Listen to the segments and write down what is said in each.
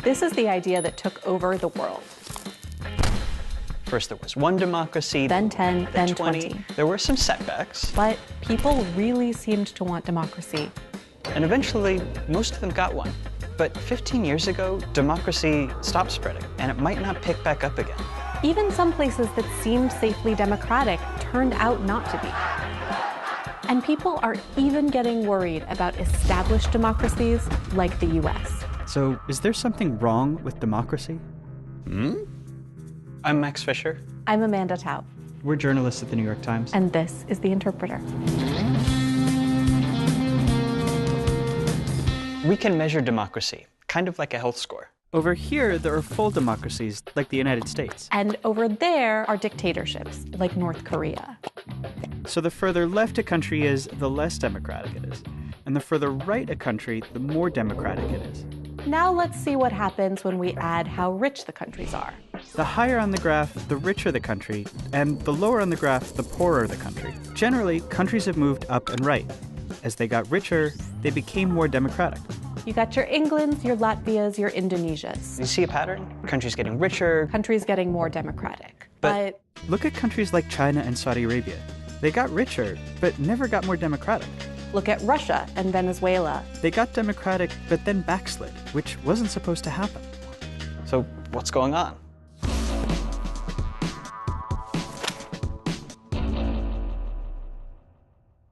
This is the idea that took over the world. First there was one democracy, Then 10, then 20. There were some setbacks. But people really seemed to want democracy. And eventually, most of them got one. But 15 years ago, democracy stopped spreading, and it might not pick back up again. Even some places that seemed safely democratic turned out not to be. And people are even getting worried about established democracies like the US. So, is there something wrong with democracy? I'm Max Fisher. I'm Amanda Taub. We're journalists at the New York Times. And this is The Interpreter. We can measure democracy, kind of like a health score. Over here, there are full democracies, like the United States. And over there are dictatorships, like North Korea. So the further left a country is, the less democratic it is. And the further right a country, the more democratic it is. Now let's see what happens when we add how rich the countries are. The higher on the graph, the richer the country, and the lower on the graph, the poorer the country. Generally, countries have moved up and right. As they got richer, they became more democratic. You got your Englands, your Latvias, your Indonesias. You see a pattern? Countries getting richer. Countries getting more democratic. But look at countries like China and Saudi Arabia. They got richer, but never got more democratic. look at Russia and Venezuela. They got democratic, but then backslid, which wasn't supposed to happen. So what's going on?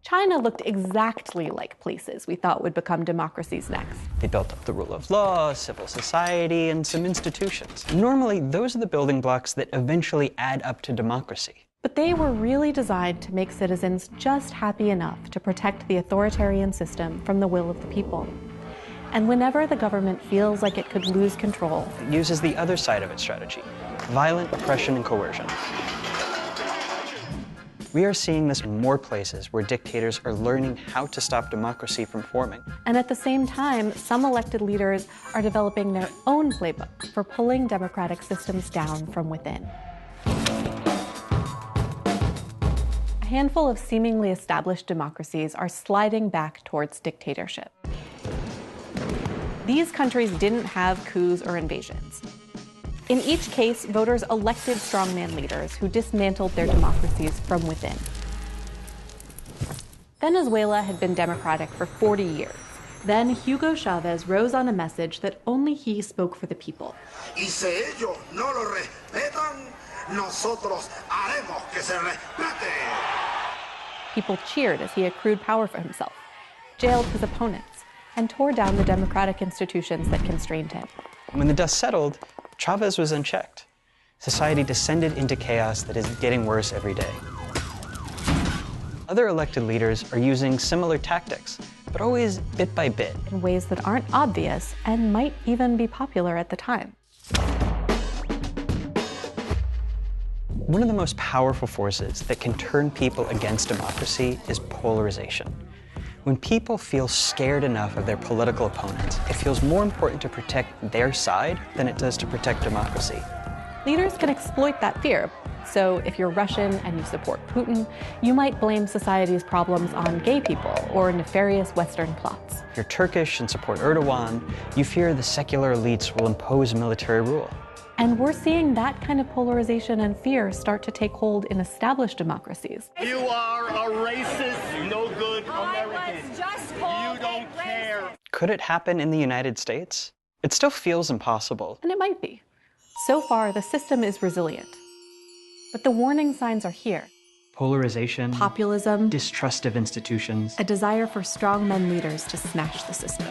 China looked exactly like places we thought would become democracies next. They built up the rule of law, civil society, and some institutions. Normally, those are the building blocks that eventually add up to democracy. But they were really designed to make citizens just happy enough to protect the authoritarian system from the will of the people. And whenever the government feels like it could lose control, It uses the other side of its strategy: violent oppression and coercion. We are seeing this in more places where dictators are learning how to stop democracy from forming. and at the same time, some elected leaders are developing their own playbook for pulling democratic systems down from within. A handful of seemingly established democracies are sliding back towards dictatorship. These countries didn't have coups or invasions. In each case, voters elected strongman leaders who dismantled their democracies from within. Venezuela had been democratic for 40 years. Then Hugo Chavez rose on a message that only he spoke for the people. Y si ellos no lo respetan, nosotros haremos que se respete. People cheered as he accrued power for himself, jailed his opponents, and tore down the democratic institutions that constrained him. When the dust settled, Chavez was unchecked. Society descended into chaos that is getting worse every day. Other elected leaders are using similar tactics, but always bit by bit. In ways that aren't obvious and might even be popular at the time. One of the most powerful forces that can turn people against democracy is polarization. When people feel scared enough of their political opponents, it feels more important to protect their side than it does to protect democracy. Leaders can exploit that fear. So if you're Russian and you support Putin, you might blame society's problems on gay people or nefarious Western plots. If you're Turkish and support Erdogan, you fear the secular elites will impose military rule. And we're seeing that kind of polarization and fear start to take hold in established democracies. You are a racist, no good American. You don't care. Could it happen in the United States? It still feels impossible. And it might be. So far, the system is resilient. But the warning signs are here. Polarization, Populism, distrust of institutions. a desire for strongmen leaders to smash the system.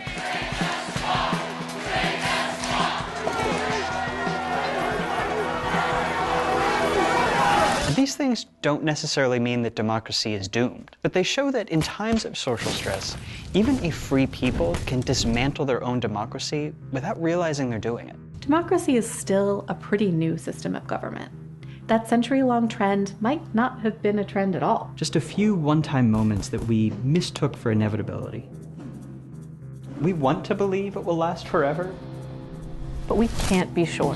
These things don't necessarily mean that democracy is doomed, but they show that in times of social stress, even a free people can dismantle their own democracy without realizing they're doing it. Democracy is still a pretty new system of government. That century-long trend might not have been a trend at all. Just a few one-time moments that we mistook for inevitability. We want to believe it will last forever, But we can't be sure.